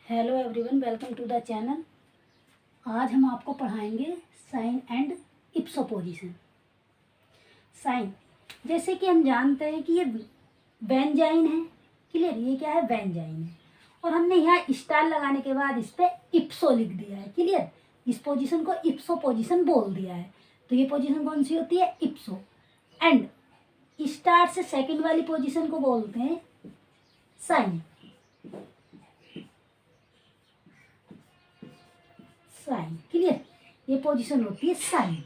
Hello everyone, welcome to the channel. आज हम आपको पढ़ाएंगे cine and ipso position. Cine, जैसे कि हम जानते हैं कि ये बेंजाइन है। क्लियर, ये क्या है? बेंजाइन है। और हमने यहाँ स्टार लगाने के बाद इस पर इप्सो लिख दिया है। क्लियर, इस पोजीशन को इप्सो पोजीशन बोल दिया है। तो ये पोजीशन कौन सी होती है? इप्सो। एंड स्टार से सेकंड वाली पोजीशन को बोलते हैं साइन। साइन, क्लियर, ये पोजीशन होती है साइन।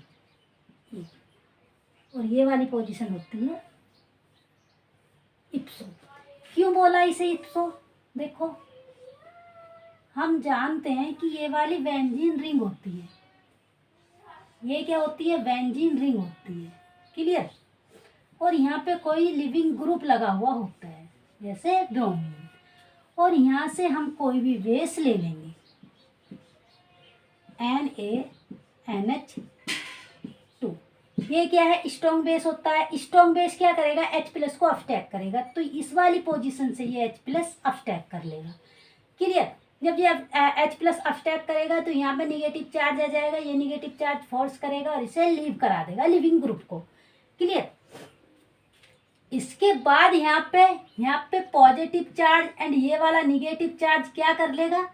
और ये वाली पोजीशन होती है इप्सो। क्यों बोला इसे इप्सो? देखो, हम जानते हैं कि ये वाली बेंजीन रिंग होती है। ये क्या होती है? बेंजीन रिंग होती है। क्लियर, और यहाँ पे कोई लिविंग ग्रुप लगा हुआ होता है, जैसे ब्रोमीन। और यहाँ से हम कोई भी बेस ले लेंगे, NaNH2। ये क्या है? स्ट्रॉन्ग बेस होता है। स्ट्रॉन्ग बेस क्या करेगा? H+ को अपस्टैक करेगा। तो इस वाली पोजीशन से ये H+ अपस्टैक कर लेगा। क्लियर, जब ये H+ अपस्टैक करेगा तो यहाँ पे निगेटिव चार्ज आ जाएगा। ये निगेटिव चार्ज फोर्स करेगा और इसे लीव करा देगा लिविंग ग्रुप को। क्लियर, इसके बाद यहाँ पे पॉजिटिव चार्ज एंड ये वाला निगेटिव चार्ज क्या कर लेगा?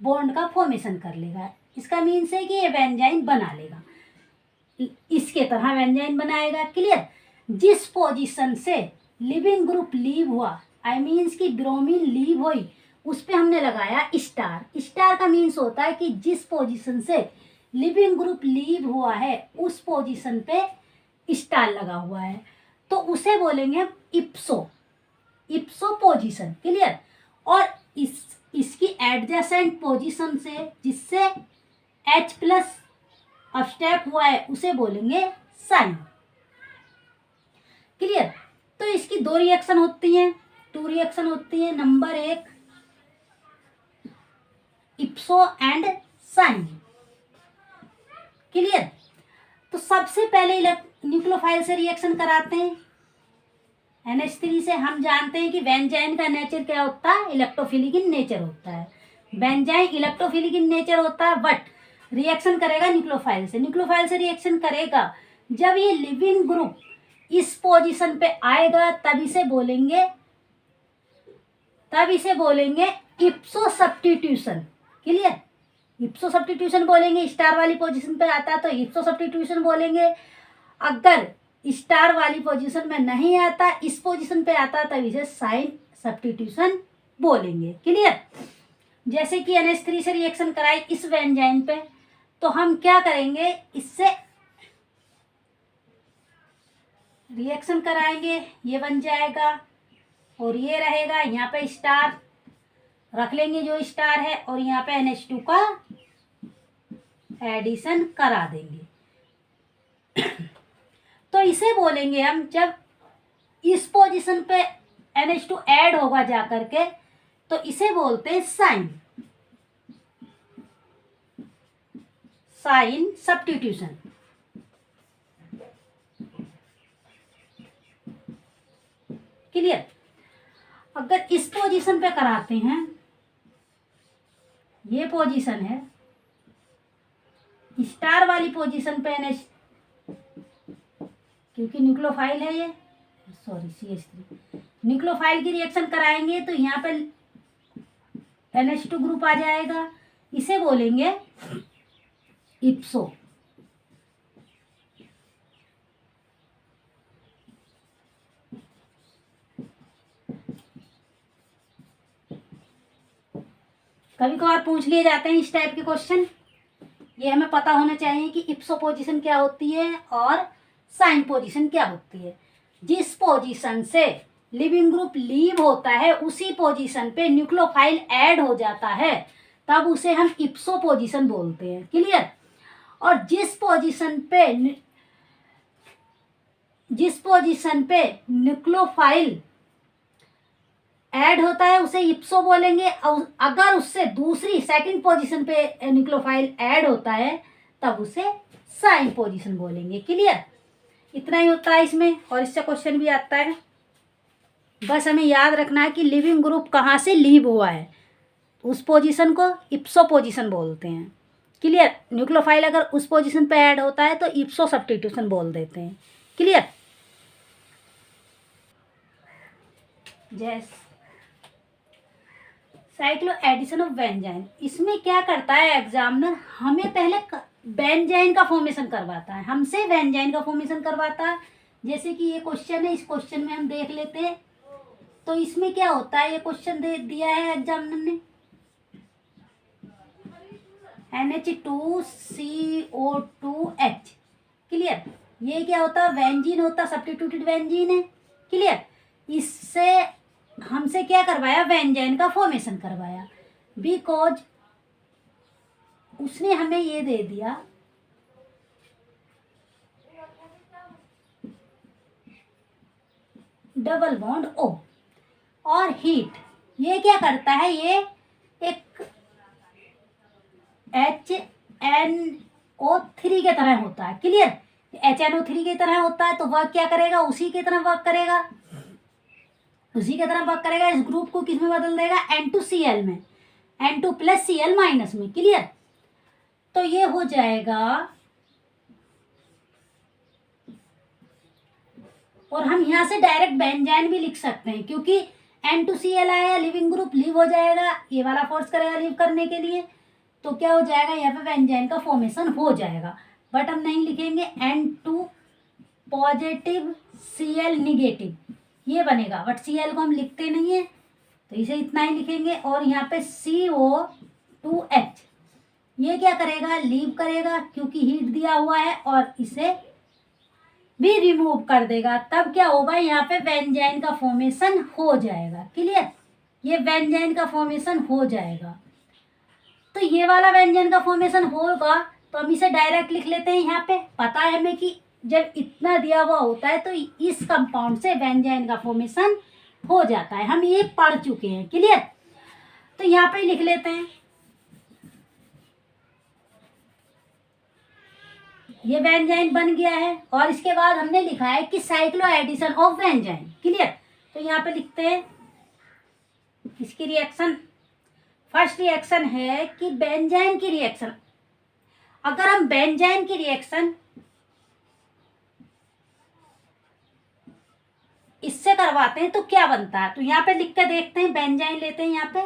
बॉन्ड का फॉर्मेशन कर लेगा। इसका मीन्स है कि ये बेंजाइन बना लेगा, इसके तरह बेंजाइन बनाएगा। क्लियर, जिस पोजीशन से लिविंग ग्रुप लीव हुआ, आई मीन्स कि ब्रोमीन लीव हुई, उस पे हमने लगाया स्टार। स्टार का मीन्स होता है कि जिस पोजीशन से लिविंग ग्रुप लीव हुआ है उस पोजीशन पे स्टार लगा हुआ है, तो उसे बोलेंगे इप्सो। इप्सो पोजीशन। क्लियर, और इसकी एडजेसेंट पोजीशन से जिससे H+ अपस्टैक हुआ है उसे बोलेंगे साइन। क्लियर, तो इसकी दो रिएक्शन होती हैं, टू रिएक्शन होती हैं। Number 1, ipso and cine. Clear, तो सबसे पहले न्यूक्लियोफाइल से रिएक्शन कराते हैं। NH3 से हम जानते हैं कि बेंजाइन का नेचर क्या होता है? इलेक्ट्रोफिलिक इन नेचर होता है। बेंजाइन इलेक्ट्रोफिलिक इन नेचर होता है, बट रिएक्शन करेगा न्यूक्लियोफाइल से। न्यूक्लियोफाइल से रिएक्शन करेगा जब ये लिविंग ग्रुप इस पोजीशन पे आएगा, तब इसे बोलेंगे इप्सो सब्स्टिट्यूशन। क्लियर, इप्सो सब्स्टिट्यूशन बोलेंगे। स्टार वाली पोजीशन पे आता है तो इप्सो सब्स्टिट्यूशन बोलेंगे। अगर स्टार वाली पोजीशन में नहीं आता, इस पोजीशन पे आता, तब इसे साइन सब्स्टिट्यूशन बोलेंगे। क्लियर, जैसे कि NH3 से रिएक्शन कराई इस बेंजाइन पे, तो हम क्या करेंगे? इससे रिएक्शन कराएंगे, ये बन जाएगा और ये रहेगा। यहाँ पे स्टार रख लेंगे जो स्टार है, और यहाँ पे NH2 का एडिशन करा देंगे। तो इसे बोलेंगे हम, जब इस पोजीशन पे NH2 ऐड होगा जा करके, तो इसे बोलते हैं साइन। Sign substitution. क्लियर, अगर इस पोजीशन पे कराते हैं, ये पोजीशन है स्टार वाली पोजीशन पे NH, क्योंकि न्यूक्लियोफाइल है ये, सॉरी CH3, न्यूक्लियोफाइल की रिएक्शन कराएंगे तो यहाँ पे NH2 ग्रुप आ जाएगा। इसे बोलेंगे इप्सो। कभी कभार पूछ लिए जाते हैं इस टाइप के क्वेश्चन। ये हमें पता होना चाहिए कि इप्सो पोजीशन क्या होती है और साइन पोजीशन क्या होती है। जिस पोजीशन से लिविंग ग्रुप लीव होता है उसी पोजीशन पे न्यूक्लियोफाइल ऐड हो जाता है, तब उसे हम इप्सो पोजीशन बोलते हैं। क्लियर, और जिस पोजीशन पे न्यूक्लियोफाइल ऐड होता है उसे इप्सो बोलेंगे। और अगर उससे दूसरी सेकंड पोजीशन पे न्यूक्लियोफाइल ऐड होता है, तब उसे साइन पोजीशन बोलेंगे। क्लियर, इतना ही होता है इसमें, और इससे क्वेश्चन भी आता है। बस हमें याद रखना है कि लिविंग ग्रुप कहाँ से लीव हुआ है। उस पोजीशन को इप्सो पोजीशन बोलते हैं। क्लियर। न्यूक्लियोफाइल अगर उस पोजीशन पे ऐड होता है तो इप्सो सब्स्टिट्यूशन बोल देते हैं। क्लियर। जैस साइक्लो एडिशन ऑफ बेंजाइन, इसमें क्या करता है एग्जामिनर, हमें पहले बेंजाइन का फॉर्मेशन करवाता है, हमसे बेंजाइन का फॉर्मेशन करवाता है। जैसे कि ये क्वेश्चन है, इस क्वेश्चन में हम देख लेते हैं। तो इसमें क्या होता है, ये क्वेश्चन दे दिया है एग्जामिनर ने, NH2CO2H। क्लियर। ये क्या होता है, बेंजीन होता, सब्स्टिट्यूटेड बेंजीन है। क्लियर। इससे हमसे क्या करवाया, बेंजाइन का फॉर्मेशन करवाया, बिकॉज उसने हमें ये दे दिया डबल बॉन्ड O और हीट। ये क्या करता है, ये एक HNO3 के तरह होता है। क्लियर। HNO3 की तरह होता है तो वर्क क्या करेगा, उसी की तरह वर्क करेगा, उसी की तरह वर्क करेगा। इस ग्रुप को किस में बदल देगा, N2Cl में, N2+Cl माइनस में। क्लियर। तो ये हो जाएगा, और हम यहाँ से डायरेक्ट बेंजाइन भी लिख सकते हैं, क्योंकि N2Cl आया, लिविंग ग्रुप लीव हो जाएगा, ये वाला फोर्स करेगा लीव करने के लिए, तो क्या हो जाएगा, यहाँ पे बेंजाइन का फॉर्मेशन हो जाएगा। बट हम नहीं लिखेंगे, N2 पॉजिटिव Cl निगेटिव ये बनेगा, बट Cl को हम लिखते नहीं है तो इसे इतना ही लिखेंगे। और यहाँ पे CO2H ये क्या करेगा, लीव करेगा, क्योंकि हीट दिया हुआ है, और इसे भी रिमूव कर देगा। तब क्या होगा, यहाँ पे बेंजाइन का फॉर्मेशन हो जाएगा। क्लियर। ये बेंजाइन का फॉर्मेशन हो जाएगा। तो ये वाला बेंजाइन का फॉर्मेशन होगा तो हम इसे डायरेक्ट लिख लेते हैं। यहाँ पे पता है हमें कि जब इतना दिया हुआ होता है तो इस कंपाउंड से बेंजाइन का फॉर्मेशन हो जाता है, हम ये पढ़ चुके हैं। क्लियर। तो यहाँ पे लिख लेते हैं, ये बेंजाइन बन गया है। और इसके बाद हमने लिखा है कि cycloaddition of benzyne. Clear. तो यहाँ पे लिखते हैं इसकी रिएक्शन। फर्स्ट रिएक्शन है कि बेंजाइन की रिएक्शन, अगर हम बेंजाइन की रिएक्शन इससे करवाते हैं तो क्या बनता है, तो यहाँ पे लिख के देखते हैं। बेंजाइन लेते हैं, यहाँ पे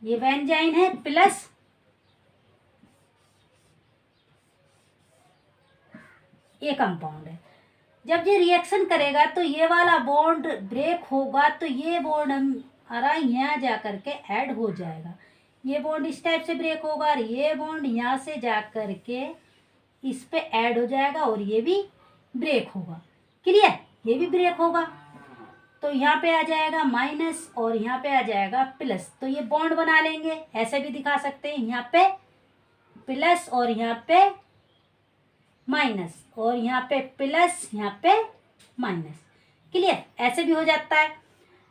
ये बेंजाइन है प्लस ये कंपाउंड है। जब ये रिएक्शन करेगा तो ये वाला बॉन्ड ब्रेक होगा, तो ये बॉन्ड हमारा यहाँ जा करके ऐड हो जाएगा। ये बॉन्ड इस टाइप से ब्रेक होगा और ये बॉन्ड यहाँ से जा करके इस पे ऐड हो जाएगा और ये भी ब्रेक होगा। क्लियर। ये भी ब्रेक होगा तो यहाँ पे आ जाएगा माइनस और यहाँ पे आ जाएगा प्लस, तो ये बॉन्ड बना लेंगे। ऐसे भी दिखा सकते हैं, यहाँ पे प्लस और यहाँ पे माइनस, और यहाँ पे प्लस यहाँ पे माइनस। क्लियर। ऐसे भी हो जाता है,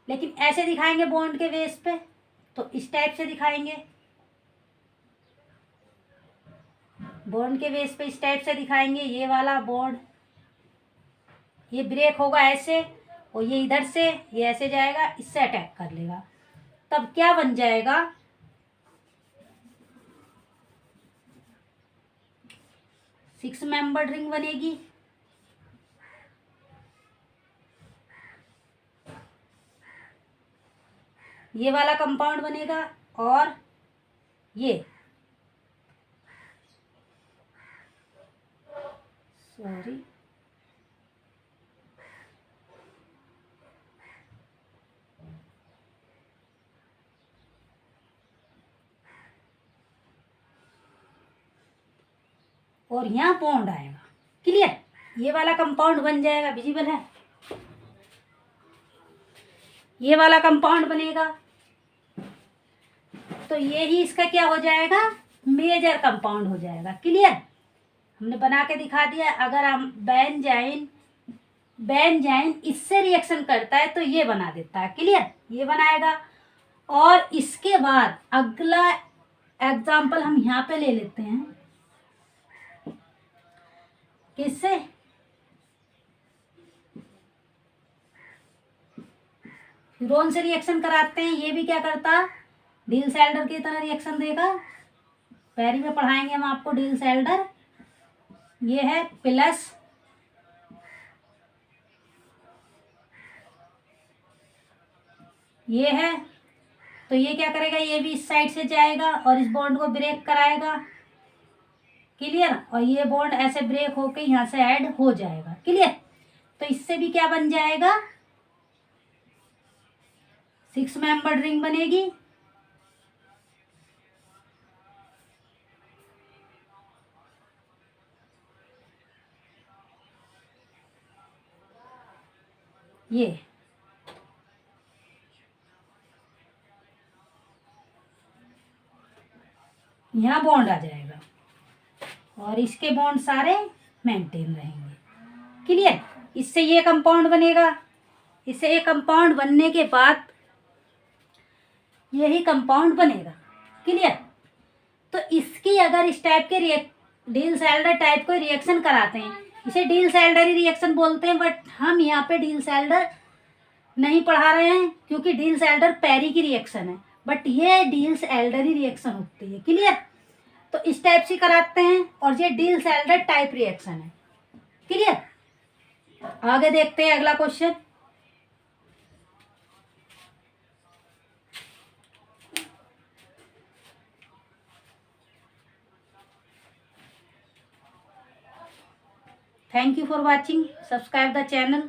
लेकिन ऐसे दिखाएंगे बॉन्ड के बेस पे, तो इस टाइप से दिखाएंगे। बॉन्ड के बेस पे इस टाइप से दिखाएंगे। ये वाला बॉन्ड ये ब्रेक होगा ऐसे, और ये इधर से ये ऐसे जाएगा, इससे अटैक कर लेगा। तब क्या बन जाएगा, 6 मेंबर्ड रिंग बनेगी। ये वाला कंपाउंड बनेगा और ये सॉरी और यहाँ बॉन्ड आएगा। क्लियर। ये वाला कंपाउंड बन जाएगा, विजिबल है, ये वाला कंपाउंड बनेगा। तो ये ही इसका क्या हो जाएगा, मेजर कंपाउंड हो जाएगा। क्लियर। हमने बना के दिखा दिया। अगर हम बेंजाइन इससे रिएक्शन करता है तो ये बना देता है। क्लियर। ये बनाएगा। और इसके बाद अगला एग्जाम्पल हम यहाँ पे ले लेते हैं, किससे, फ्यूरॉन से रिएक्शन कराते हैं, ये भी क्या करता, डीलसैल्डर की तरह रिएक्शन देगा। पैरी में पढ़ाएंगे हम आपको डीलसैल्डर। ये है प्लस, ये है, तो ये क्या करेगा, ये भी इस साइड से जाएगा और इस बॉन्ड को ब्रेक कराएगा। क्लियर। और ये बॉन्ड ऐसे ब्रेक होके यहाँ से ऐड हो जाएगा। क्लियर। तो इससे भी क्या बन जाएगा, 6 मेंबर्ड रिंग बनेगी। ये यहाँ बॉन्ड आ जाएगा और इसके बॉन्ड सारे मेंटेन रहेंगे। क्लियर। इससे ये कंपाउंड बनेगा। इससे ये कंपाउंड बनने के बाद यही कंपाउंड बनेगा। क्लियर। तो इसकी अगर इस टाइप के डीलसैल्डर टाइप को रिएक्शन कराते हैं, इसे डीलसैल्डरी रिएक्शन बोलते हैं, बट हम यहाँ पे डीलसैल्डर नहीं पढ़ा रहे हैं क्योंकि डीलसैल्डर पैरी की रिएक्शन है, बट ये डीलसैल्डरी रिएक्शन होती है। क्लियर। तो इस टाइप से कराते हैं और ये डीलसैल्डर टाइप रिएक्शन है। क्लियर। आगे देखते हैं अगला question. Thank you for watching. Subscribe the channel.